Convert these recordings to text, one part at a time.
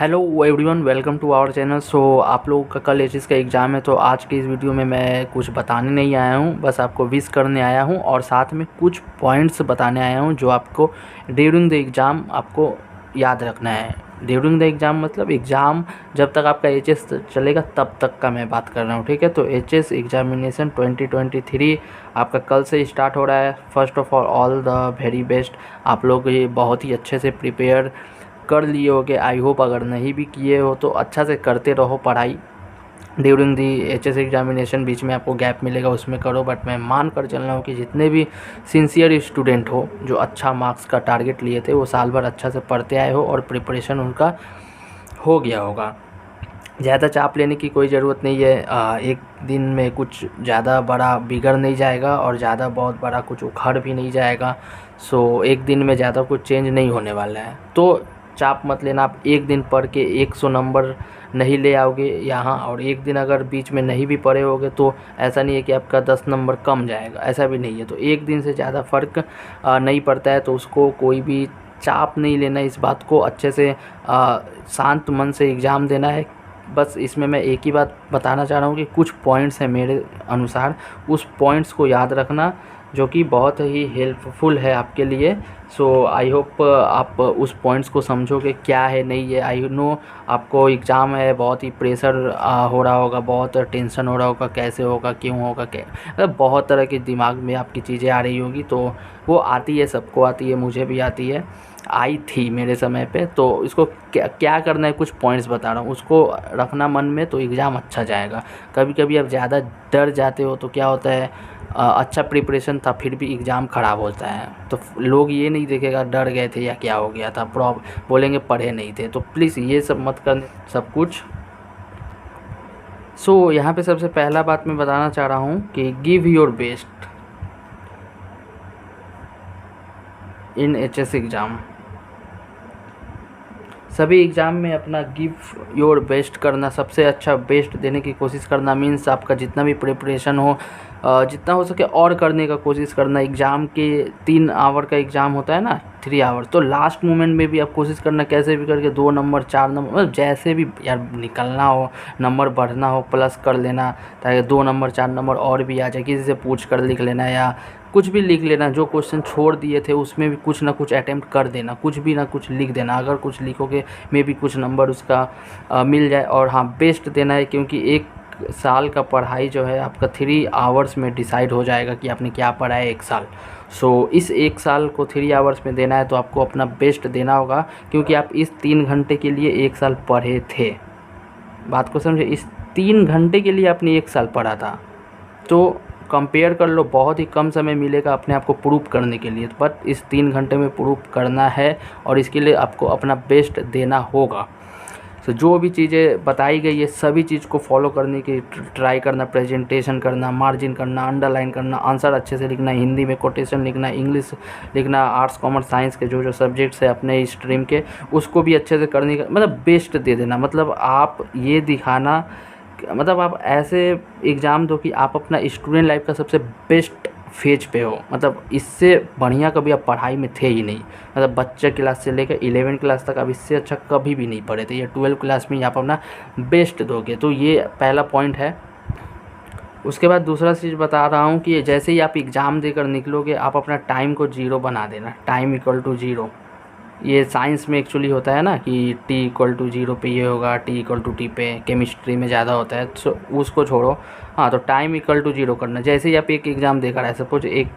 Hello everyone, welcome to our channel. So आप लोगों का कल एचएस का एग्ज़ाम है, तो आज की इस वीडियो में मैं कुछ बताने नहीं आया हूँ, बस आपको विश करने आया हूँ और साथ में कुछ पॉइंट्स बताने आया हूँ जो आपको ड्यूरिंग द एग्ज़ाम आपको याद रखना है। ड्यूरिंग द एग्ज़ाम मतलब एग्ज़ाम जब तक आपका एचएस चलेगा तब तक का मैं बात कर रहा हूँ, ठीक है। तो एचएस एग्जामिनेशन 2023 आपका कल से स्टार्ट हो रहा है। First of all the very best. आप लोग ये बहुत ही अच्छे से प्रिपेयर कर लिए होगे, आई होप। अगर नहीं भी किए हो तो अच्छा से करते रहो पढ़ाई ड्यूरिंग दी एचएस एग्जामिनेशन। बीच में आपको गैप मिलेगा उसमें करो, बट मैं मान कर चल रहा हूँ कि जितने भी सिंसियर स्टूडेंट हो जो अच्छा मार्क्स का टारगेट लिए थे वो साल भर अच्छा से पढ़ते आए हो और प्रिपरेशन उनका हो गया होगा। ज़्यादा चाप लेने की कोई ज़रूरत नहीं है। एक दिन में कुछ ज़्यादा बड़ा बिगड़ नहीं जाएगा और ज़्यादा बहुत बड़ा कुछ उखड़ भी नहीं जाएगा। सो एक दिन में ज़्यादा कुछ चेंज नहीं होने वाला है, तो चाप मत लेना। आप एक दिन पढ़ के 100 नंबर नहीं ले आओगे यहाँ, और एक दिन अगर बीच में नहीं भी पढ़े होगे तो ऐसा नहीं है कि आपका 10 नंबर कम जाएगा, ऐसा भी नहीं है। तो एक दिन से ज़्यादा फ़र्क नहीं पड़ता है, तो उसको कोई भी चाप नहीं लेना। इस बात को अच्छे से शांत मन से एग्ज़ाम देना है। बस इसमें मैं एक ही बात बताना चाह रहा हूँ कि कुछ पॉइंट्स हैं मेरे अनुसार, उस पॉइंट्स को याद रखना जो कि बहुत ही हेल्पफुल है आपके लिए। सो आई होप आप उस पॉइंट्स को समझोगे क्या है नहीं है। आई नो आपको एग्ज़ाम है, बहुत ही प्रेशर हो रहा होगा, बहुत टेंशन हो रहा होगा, कैसे होगा, क्यों होगा, क्या मतलब बहुत तरह के दिमाग में आपकी चीज़ें आ रही होगी। तो वो आती है, सबको आती है, मुझे भी आती है, आई थी मेरे समय पे। तो इसको क्या क्या करना है, कुछ पॉइंट्स बता रहा हूँ, उसको रखना मन में, तो एग्ज़ाम अच्छा जाएगा। कभी कभी आप ज़्यादा डर जाते हो तो क्या होता है, अच्छा प्रिपरेशन था फिर भी एग्ज़ाम ख़राब होता है। तो लोग ये नहीं देखेगा डर गए थे या क्या हो गया था, बोलेंगे पढ़े नहीं थे। तो प्लीज़ ये सब मत करने सब कुछ। सो यहाँ पे सबसे पहला बात मैं बताना चाह रहा हूँ कि give your best in HS exam. सभी एग्ज़ाम में अपना गिव योर बेस्ट करना, सबसे अच्छा बेस्ट देने की कोशिश करना मीन्स आपका जितना भी प्रिपरेशन हो जितना हो सके और करने का कोशिश करना। एग्ज़ाम के 3 आवर का एग्ज़ाम होता है ना, 3 आवर, तो लास्ट मोमेंट में भी आप कोशिश करना कैसे भी करके 2 नंबर 4 नंबर मतलब जैसे भी यार निकलना हो, नंबर बढ़ना हो, प्लस कर लेना ताकि 2 नंबर 4 नंबर और भी आ जाए। किसी से पूछ कर लिख लेना या कुछ भी लिख लेना, जो क्वेश्चन छोड़ दिए थे उसमें भी कुछ ना कुछ अटैम्प्ट कर देना, कुछ भी ना कुछ लिख देना। अगर कुछ लिखोगे मे भी कुछ नंबर उसका मिल जाए। और हाँ, बेस्ट देना है, क्योंकि एक साल का पढ़ाई जो है आपका 3 आवर्स में डिसाइड हो जाएगा कि आपने क्या पढ़ा है एक साल। सो इस एक साल को 3 आवर्स में देना है, तो आपको अपना बेस्ट देना होगा, क्योंकि आप इस 3 घंटे के लिए एक साल पढ़े थे। बात को समझे, इस 3 घंटे के लिए आपने एक साल पढ़ा था। तो कंपेयर कर लो, बहुत ही कम समय मिलेगा अपने आप को प्रूफ करने के लिए, बट इस 3 घंटे में प्रूफ करना है और इसके लिए आपको अपना बेस्ट देना होगा। तो जो भी चीज़ें बताई गई है सभी चीज़ को फॉलो करने की ट्राई करना, प्रेजेंटेशन करना, मार्जिन करना, अंडरलाइन करना, आंसर अच्छे से लिखना, हिंदी में कोटेशन लिखना, इंग्लिश लिखना, आर्ट्स कॉमर्स साइंस के जो जो सब्जेक्ट्स है अपने स्ट्रीम के उसको भी अच्छे से करने का मतलब बेस्ट दे देना। मतलब आप ये दिखाना, मतलब आप ऐसे एग्ज़ाम दो कि आप अपना स्टूडेंट लाइफ का सबसे बेस्ट फेज पे हो। मतलब इससे बढ़िया कभी आप पढ़ाई में थे ही नहीं। मतलब बच्चे क्लास से लेकर 11 क्लास तक आप इससे अच्छा कभी भी नहीं पढ़े थे। ये 12 क्लास में आप अपना बेस्ट दोगे, तो ये पहला पॉइंट है। उसके बाद दूसरा चीज़ बता रहा हूँ कि जैसे ही आप एग्ज़ाम देकर निकलोगे आप अपना टाइम को 0 बना देना, टाइम इक्वल टू 0। ये साइंस में एक्चुअली होता है ना कि टी इक्वल टू 0 पे ये होगा, टी इक्वल टू टी पे। केमिस्ट्री में ज़्यादा होता है, तो उसको छोड़ो। हाँ, तो टाइम इक्वल टू 0 करना। जैसे ही आप एक एग्ज़ाम देकर आए, सपोज एक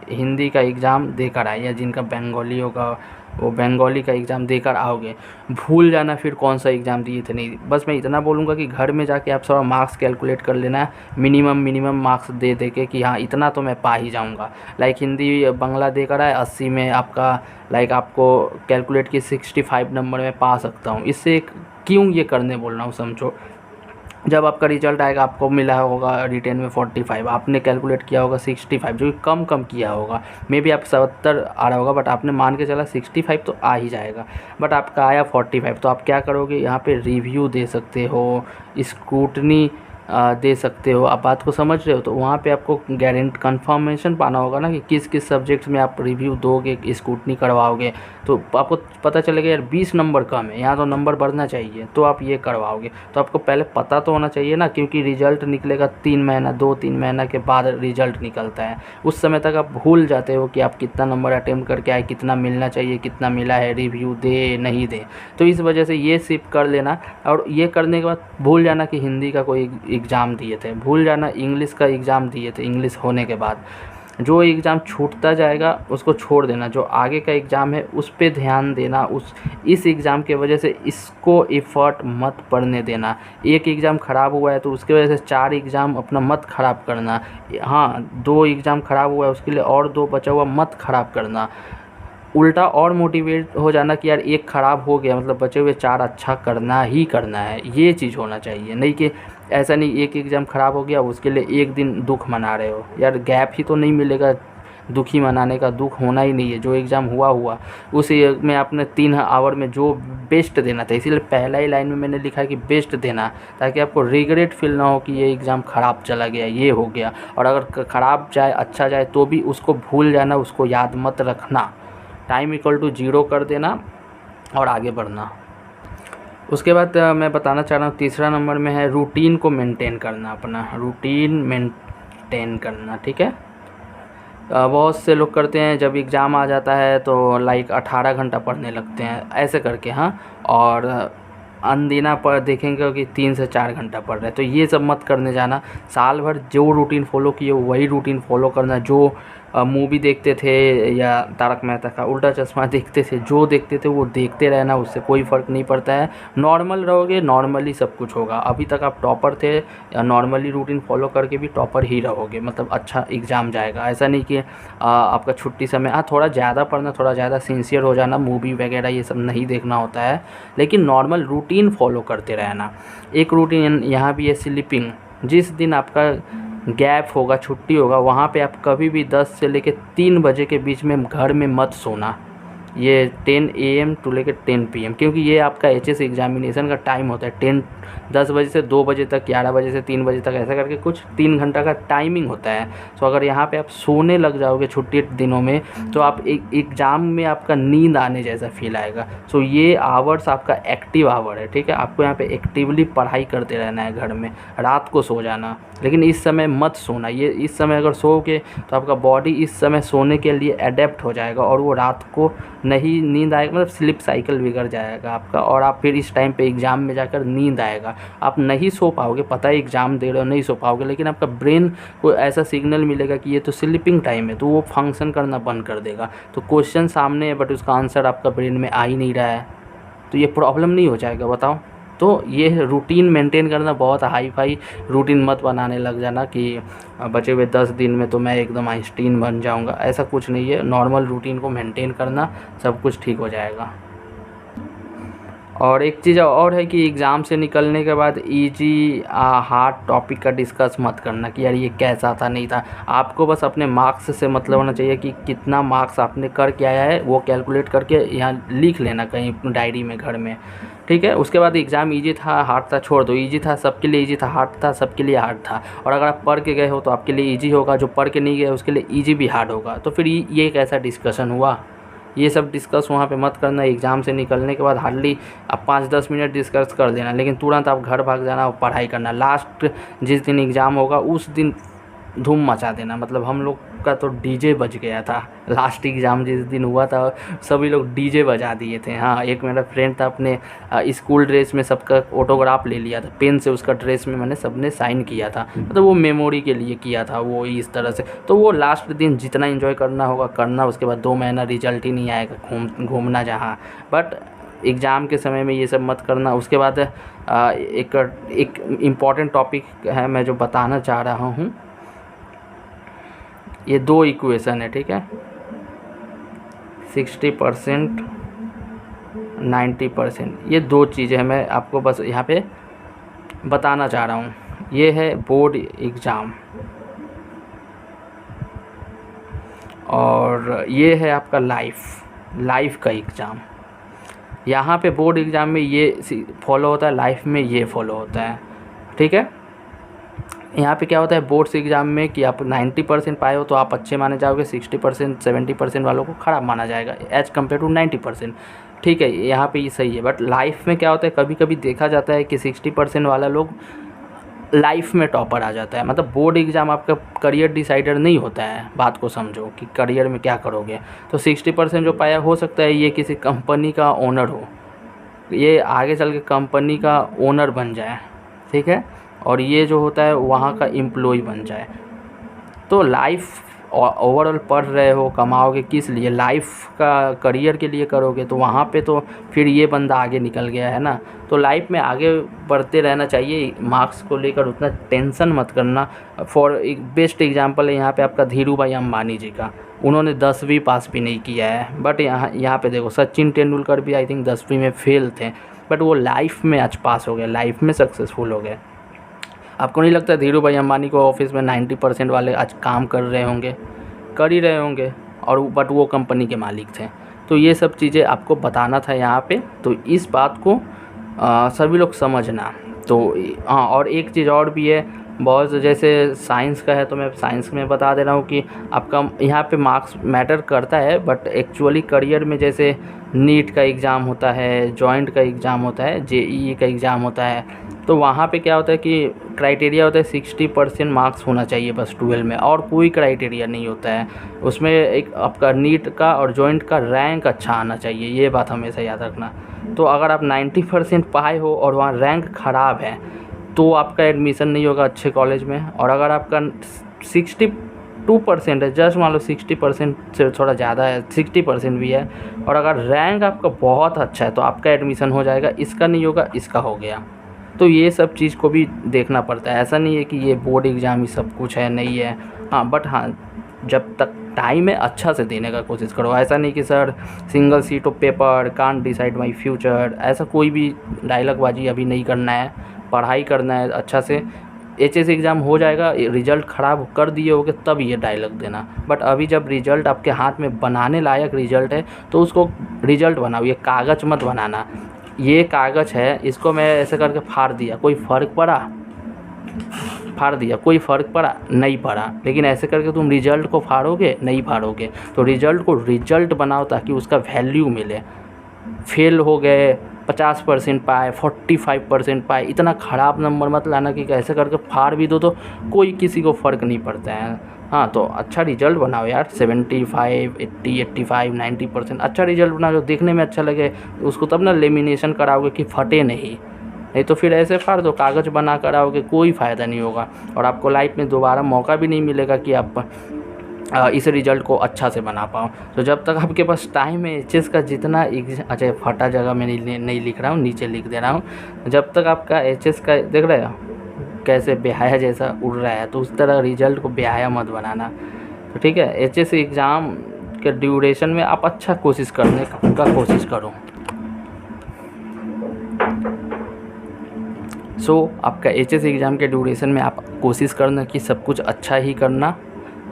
हिंदी का एग्ज़ाम देकर आए, या जिनका बंगाली होगा वो बंगाली का एग्ज़ाम देकर आओगे, भूल जाना फिर कौन सा एग्ज़ाम दिए थे नहीं। बस मैं इतना बोलूँगा कि घर में जाके आप थोड़ा मार्क्स कैलकुलेट कर लेना, मिनिमम मार्क्स दे दे के कि हाँ इतना तो मैं पा ही जाऊँगा। लाइक हिंदी बांग्ला देकर आए 80 में आपका, लाइक आपको कैलकुलेट कि 65 नंबर में पा सकता हूँ। इससे क्यों ये करने बोल रहा हूँ समझो, जब आपका रिजल्ट आएगा आपको मिला होगा रिटेन में 45, आपने कैलकुलेट किया होगा 65, जो कि कम किया होगा। मे बी आप 70 आ रहा होगा, बट आपने मान के चला 65 तो आ ही जाएगा, बट आपका आया 45। तो आप क्या करोगे, यहाँ पे रिव्यू दे सकते हो, स्क्रूटनी दे सकते हो। आप बात को समझ रहे हो? तो वहाँ पे आपको गारंट कन्फर्मेशन पाना होगा ना कि किस किस सब्जेक्ट्स में आप रिव्यू दोगे, स्क्रूटनी करवाओगे। तो आपको पता चलेगा यार 20 नंबर कम है, यहाँ तो नंबर बढ़ना चाहिए, तो आप ये करवाओगे। तो आपको पहले पता तो होना चाहिए ना, क्योंकि रिज़ल्ट निकलेगा 3 महीना 2-3 महीना के बाद रिज़ल्ट निकलता है। उस समय तक आप भूल जाते हो कि आप कितना नंबर अटेम्प्ट करके आए, कितना मिलना चाहिए, कितना मिला है, रिव्यू दे नहीं दे। तो इस वजह से ये सिर्फ कर लेना। और ये करने के बाद भूल जाना कि हिंदी का कोई एग्ज़ाम दिए थे, भूल जाना इंग्लिश का एग्ज़ाम दिए थे। इंग्लिश होने के बाद जो एग्ज़ाम छूटता जाएगा उसको छोड़ देना, जो आगे का एग्ज़ाम है उस पे ध्यान देना। इस एग्ज़ाम के वजह से इसको एफ़र्ट मत पड़ने देना। एक एग्ज़ाम ख़राब हुआ है तो उसके वजह से 4 एग्ज़ाम अपना मत ख़राब करना। हाँ, 2 एग्ज़ाम ख़राब हुआ है उसके लिए और 2 बचा हुआ मत ख़राब करना। उल्टा और मोटिवेट हो जाना कि यार एक ख़राब हो गया, मतलब बचे हुए 4 अच्छा करना ही करना है। ये चीज़ होना चाहिए, नहीं कि ऐसा नहीं एक एग्ज़ाम ख़राब हो गया उसके लिए एक दिन दुख मना रहे हो। यार गैप ही तो नहीं मिलेगा दुखी मनाने का, दुख होना ही नहीं है। जो एग्ज़ाम हुआ उस में आपने 3 आवर में जो बेस्ट देना था, इसीलिए पहला ही लाइन में मैंने लिखा है कि बेस्ट देना, ताकि आपको रिग्रेट फील ना हो कि ये एग्ज़ाम ख़राब चला गया, ये हो गया। और अगर ख़राब जाए अच्छा जाए तो भी उसको भूल जाना, उसको याद मत रखना। टाइम इक्वल टू 0 कर देना और आगे बढ़ना। उसके बाद मैं बताना चाह रहा हूँ तीसरा नंबर में है रूटीन को मेंटेन करना, अपना रूटीन मेंटेन करना। ठीक है, बहुत से लोग करते हैं जब एग्ज़ाम आ जाता है तो लाइक 18 घंटा पढ़ने लगते हैं ऐसे करके। हाँ, और अनदिना पर देखेंगे कि 3 से 4 घंटा पढ़ रहे हैं, तो ये सब मत करने जाना। साल भर जो रूटीन फॉलो किए वही रूटीन फॉलो करना। जो मूवी देखते थे या तारक मेहता का उल्टा चश्मा देखते थे, जो देखते थे वो देखते रहना, उससे कोई फ़र्क नहीं पड़ता है। नॉर्मल रहोगे नॉर्मली सब कुछ होगा। अभी तक आप टॉपर थे या नॉर्मली रूटीन फॉलो करके भी टॉपर ही रहोगे, मतलब अच्छा एग्ज़ाम जाएगा। ऐसा नहीं कि आपका छुट्टी समय थोड़ा ज़्यादा पढ़ना, थोड़ा ज़्यादा सिंसियर हो जाना, मूवी वगैरह ये सब नहीं देखना होता है, लेकिन नॉर्मल रूटीन फॉलो करते रहना। एक रूटीन यहाँ भी है स्लीपिंग। जिस दिन आपका गैप होगा, छुट्टी होगा, वहाँ पे आप कभी भी 10 से लेकर 3 बजे के बीच में घर में मत सोना। ये 10 AM टू लेकर 10 PM, क्योंकि ये आपका HS एग्जामिनेशन का टाइम होता है। 10 बजे से 2 बजे तक, 11 बजे से 3 बजे तक, ऐसा करके कुछ 3 घंटा का टाइमिंग होता है। तो अगर यहाँ पे आप सोने लग जाओगे छुट्टी दिनों में तो आप एग्ज़ाम में आपका नींद आने जैसा फील आएगा। सो ये आवर्स आपका एक्टिव आवर है। ठीक है, आपको यहाँ पे एक्टिवली पढ़ाई करते रहना है घर में, रात को सो जाना, लेकिन इस समय मत सोना। ये इस समय अगर सोओगे तो आपका बॉडी इस समय सोने के लिए अडेप्ट हो जाएगा और वो रात को नहीं नींद आएगा, मतलब स्लीप साइकिल बिगड़ जाएगा आपका, और आप फिर इस टाइम पे एग्ज़ाम में जाकर नींद आएगा, आप नहीं सो पाओगे। पता है एग्ज़ाम दे रहे हो, नहीं सो पाओगे, लेकिन आपका ब्रेन को ऐसा सिग्नल मिलेगा कि ये तो स्लीपिंग टाइम है, तो वो फंक्शन करना बंद कर देगा। तो क्वेश्चन सामने है बट उसका आंसर आपका ब्रेन में आ ही नहीं रहा है, तो ये प्रॉब्लम नहीं हो जाएगा, बताओ। तो ये रूटीन मेंटेन करना, बहुत हाई फाई रूटीन मत बनाने लग जाना कि बचे हुए 10 दिन में तो मैं एकदम आइंस्टीन बन जाऊंगा, ऐसा कुछ नहीं है। नॉर्मल रूटीन को मेंटेन करना, सब कुछ ठीक हो जाएगा। और एक चीज़ और है कि एग्ज़ाम से निकलने के बाद इजी हार्ड टॉपिक का डिस्कस मत करना कि यार ये कैसा था नहीं था। आपको बस अपने मार्क्स से मतलब होना चाहिए कि कितना मार्क्स आपने करके आया है, वो कैलकुलेट करके यहाँ लिख लेना कहीं डायरी में, घर में। ठीक है, उसके बाद एग्ज़ाम इजी था हार्ड था छोड़ दो। इजी था सबके लिए, इजी था, हार्ड था सबके लिए हार्ड था। और अगर आप पढ़ के गए हो तो आपके लिए इजी होगा, जो पढ़ के नहीं गए उसके लिए इजी भी हार्ड होगा। तो फिर ये कैसा डिस्कशन हुआ? ये सब डिस्कस वहाँ पे मत करना। एग्ज़ाम से निकलने के बाद हार्डली आप 5-10 मिनट डिस्कस कर लेना, लेकिन तुरंत आप घर भाग जाना और पढ़ाई करना। लास्ट जिस दिन एग्ज़ाम होगा उस दिन धूम मचा देना। मतलब हम लोग का तो डीजे बज गया था, लास्ट एग्ज़ाम जिस दिन हुआ था सभी लोग डीजे बजा दिए थे। हाँ, एक मेरा फ्रेंड था, अपने स्कूल ड्रेस में सबका ऑटोग्राफ ले लिया था, पेन से उसका ड्रेस में मैंने सबने साइन किया था, मतलब वो मेमोरी के लिए किया था वो इस तरह से। तो वो लास्ट दिन जितना एंजॉय करना होगा करना, उसके बाद 2 महीना रिजल्ट ही नहीं आएगा, घूमना जहाँ। बट एग्ज़ाम के समय में ये सब मत करना। उसके बाद एक इम्पॉर्टेंट टॉपिक है मैं जो बताना चाह रहा हूँ, ये 2 इक्वेशन है। ठीक है, 60% 90%, ये 2 चीज़ें हैं मैं आपको बस यहाँ पे बताना चाह रहा हूँ। ये है बोर्ड एग्ज़ाम और ये है आपका लाइफ का एग्ज़ाम। यहाँ पे बोर्ड एग्ज़ाम में ये फॉलो होता है, लाइफ में ये फॉलो होता है। ठीक है, यहाँ पे क्या होता है बोर्ड्स एग्ज़ाम में कि आप 90% पाए हो तो आप अच्छे माने जाओगे, 60% 70% वालों को ख़राब माना जाएगा एज़ कम्पेयर टू 90%। ठीक है, यहाँ पे ये सही है। बट लाइफ में क्या होता है, कभी कभी देखा जाता है कि 60% वाला लोग लाइफ में टॉपर आ जाता है। मतलब बोर्ड एग्ज़ाम आपका करियर डिसाइडर नहीं होता है, बात को समझो कि करियर में क्या करोगे। तो 60% जो पाया, हो सकता है ये किसी कंपनी का ओनर हो, ये आगे चल के कंपनी का ओनर बन जाए, ठीक है, और ये जो होता है वहाँ का एम्प्लॉय बन जाए। तो लाइफ ओवरऑल पढ़ रहे हो, कमाओगे किस लिए, लाइफ का करियर के लिए करोगे, तो वहाँ पे तो फिर ये बंदा आगे निकल गया है ना। तो लाइफ में आगे बढ़ते रहना चाहिए, मार्क्स को लेकर उतना टेंशन मत करना। फॉर एक बेस्ट एग्जांपल है यहाँ पे आपका धीरू भाई अंबानी जी का, उन्होंने 10वीं पास भी नहीं किया है। बट यहाँ पे देखो सचिन तेंदुलकर भी आई थिंक 10वीं में फेल थे, बट वो लाइफ में आज पास हो गए, लाइफ में सक्सेसफुल हो गए। आपको नहीं लगता धीरू भाई अंबानी को ऑफिस में 90% वाले आज काम कर रहे होंगे, कर ही रहे होंगे, और बट वो कंपनी के मालिक थे। तो ये सब चीज़ें आपको बताना था यहाँ पे, तो इस बात को सभी लोग समझना। तो हाँ, और एक चीज़ और भी है, बहुत जैसे साइंस का है तो मैं साइंस में बता दे रहा हूँ कि आपका यहाँ पे मार्क्स मैटर करता है, बट एक्चुअली करियर में जैसे नीट का एग्ज़ाम होता है, जॉइंट का एग्ज़ाम होता है, जेईई का एग्ज़ाम होता है, तो वहाँ पे क्या होता है कि क्राइटेरिया होता है 60% मार्क्स होना चाहिए बस 12 में, और कोई क्राइटेरिया नहीं होता है उसमें। एक आपका नीट का और जॉइंट का रैंक अच्छा आना चाहिए, ये बात हमेशा याद रखना। तो अगर आप 90% पाए हो और वहाँ रैंक ख़राब है तो आपका एडमिशन नहीं होगा अच्छे कॉलेज में। और अगर आपका 62% है, जस्ट मान लो 60% से थोड़ा ज़्यादा है, 60% भी है, और अगर रैंक आपका बहुत अच्छा है तो आपका एडमिशन हो जाएगा, इसका नहीं होगा, इसका हो गया। तो ये सब चीज़ को भी देखना पड़ता है। ऐसा नहीं है कि ये बोर्ड एग्ज़ाम ही सब कुछ है, नहीं है। हाँ, बट हाँ, जब तक टाइम है अच्छा से देने का कोशिश करो। ऐसा नहीं कि sir single seat of paper can't decide my future, ऐसा कोई भी डायलॉगबाजी अभी नहीं करना है। पढ़ाई करना है अच्छा से। एचएस एग्ज़ाम हो जाएगा, रिज़ल्ट ख़राब कर दिए होगे तब ये डायलॉग देना। बट अभी जब रिज़ल्ट आपके हाथ में बनाने लायक रिज़ल्ट है तो उसको रिज़ल्ट बनाओ, ये कागज़ मत बनाना। ये कागज़ है, इसको मैं ऐसे करके फाड़ दिया, कोई फ़र्क पड़ा? फाड़ दिया, कोई फ़र्क पड़ा? नहीं पड़ा। लेकिन ऐसे करके तुम रिज़ल्ट को फाड़ोगे? नहीं फाड़ोगे। तो रिज़ल्ट को रिज़ल्ट बनाओ ताकि उसका वैल्यू मिले। फेल हो गए, 50% पाए, 45% पाए, इतना ख़राब नंबर मत लाना कि ऐसे करके फाड़ भी दो तो कोई किसी को फ़र्क नहीं पड़ता है। हाँ, तो अच्छा रिज़ल्ट बनाओ यार, 75, 80, 85, 90% अच्छा रिज़ल्ट बनाओ जो देखने में अच्छा लगे। उसको तब ना लेमिनेशन कराओगे कि फटे नहीं तो फिर ऐसे फाड़ दो, कागज़ बना कर आओगे, कोई फ़ायदा नहीं होगा। और आपको लाइफ में दोबारा मौका भी नहीं मिलेगा कि आप इस रिज़ल्ट को अच्छा से बना पाओ। तो जब तक आपके पास टाइम है, एचएस का जितना अच्छा फटा जगह मैं नहीं लिख रहा हूँ, नीचे लिख दे रहा हूँ। जब तक आपका एचएस का देख रहे हो कैसे बेहाया जैसा उड़ रहा है, तो उस तरह रिज़ल्ट को बेहाया मत बनाना। तो ठीक है, एचएस एग्ज़ाम के ड्यूरेशन में आप अच्छा कोशिश करने का कोशिश करो। आपका एचएस एग्ज़ाम के ड्यूरेशन में आप कोशिश करना कि सब कुछ अच्छा ही करना।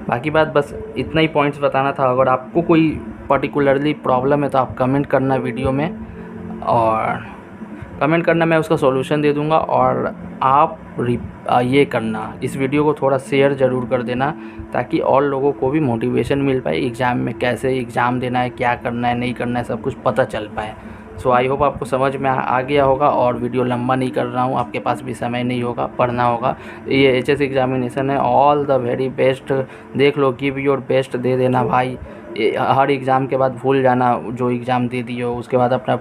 बाकी बात बस इतना ही पॉइंट्स बताना था। अगर आपको कोई पर्टिकुलरली प्रॉब्लम है तो आप कमेंट करना वीडियो में, और कमेंट करना, मैं उसका सॉल्यूशन दे दूंगा। और आप ये करना, इस वीडियो को थोड़ा शेयर ज़रूर कर देना ताकि और लोगों को भी मोटिवेशन मिल पाए, एग्ज़ाम में कैसे एग्ज़ाम देना है, क्या करना है, नहीं करना है, सब कुछ पता चल पाए। आई होप आपको समझ में आ गया होगा। और वीडियो लंबा नहीं कर रहा हूँ, आपके पास भी समय नहीं होगा, पढ़ना होगा। ये एचएस एग्ज़ामिनेशन है, ऑल द वेरी बेस्ट। देख लो, गिव योर बेस्ट दे देना भाई। हर एग्ज़ाम के बाद भूल जाना जो एग्ज़ाम दे दिए हो, उसके बाद अपना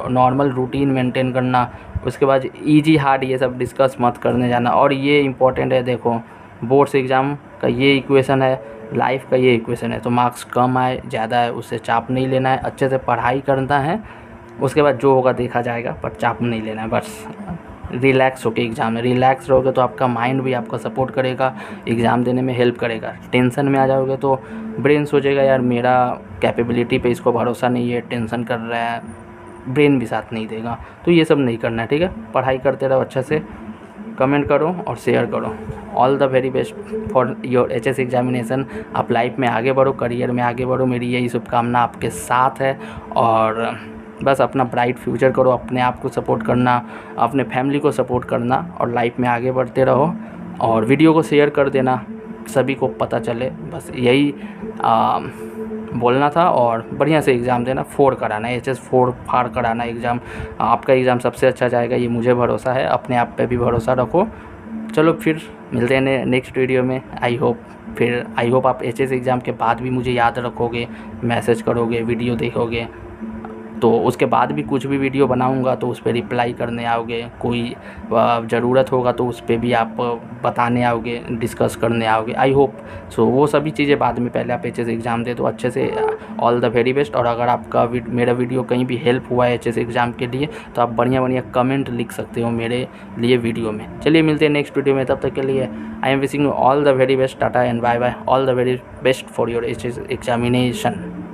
नॉर्मल रूटीन मेंटेन करना। उसके बाद इजी हार्ड ये सब डिस्कस मत करने जाना। और ये इम्पोर्टेंट है, देखो बोर्ड्स एग्ज़ाम का ये इक्वेशन है, लाइफ का ये इक्वेशन है। तो मार्क्स कम आए ज़्यादा है उससे चाप नहीं लेना है, अच्छे से पढ़ाई करना है। उसके बाद जो होगा देखा जाएगा, पर चाप नहीं लेना है। बस रिलैक्स होकर एग्ज़ाम में, रिलैक्स रहोगे तो आपका माइंड भी आपका सपोर्ट करेगा, एग्ज़ाम देने में हेल्प करेगा। टेंशन में आ जाओगे तो ब्रेन सोचेगा यार मेरा कैपेबिलिटी पे इसको भरोसा नहीं है, टेंशन कर रहा है, ब्रेन भी साथ नहीं देगा। तो ये सब नहीं करना है, ठीक है। पढ़ाई करते रहो अच्छे से, कमेंट करो और शेयर करो। All the very best for your HS examination. आप लाइफ में आगे बढ़ो, करियर में आगे बढ़ो, मेरी यही शुभकामना आपके साथ है। और बस अपना ब्राइट फ्यूचर करो, अपने आप को सपोर्ट करना, अपने फैमिली को सपोर्ट करना, और लाइफ में आगे बढ़ते रहो। और वीडियो को शेयर कर देना, सभी को पता चले, बस यही बोलना था। और बढ़िया से एग्ज़ाम देना, 4 कराना, HS 4 फाड़ कराना एग्ज़ाम। आपका एग्ज़ाम सबसे अच्छा जाएगा, ये मुझे भरोसा है। अपने आप पे भी भरोसा रखो। चलो फिर मिलते हैं नेक्स्ट वीडियो में। आई होप आप HS एग्ज़ाम के बाद भी मुझे याद रखोगे, मैसेज करोगे, वीडियो देखोगे, तो उसके बाद भी कुछ भी वीडियो बनाऊंगा तो उस पर रिप्लाई करने आओगे। कोई ज़रूरत होगा तो उस पर भी आप बताने आओगे, डिस्कस करने आओगे। आई होप सो वो सभी चीज़ें बाद में, पहले आप HS एग्ज़ाम दे तो अच्छे से। All the very best. और अगर आपका मेरा वीडियो कहीं भी हेल्प हुआ है HS एग्ज़ाम के लिए तो आप बढ़िया कमेंट लिख सकते हो मेरे लिए वीडियो में। चलिए मिलते हैं नेक्स्ट वीडियो में, तब तक के लिए I am wishing you all the very best. Tata and bye bye. All the very best for your HS examination.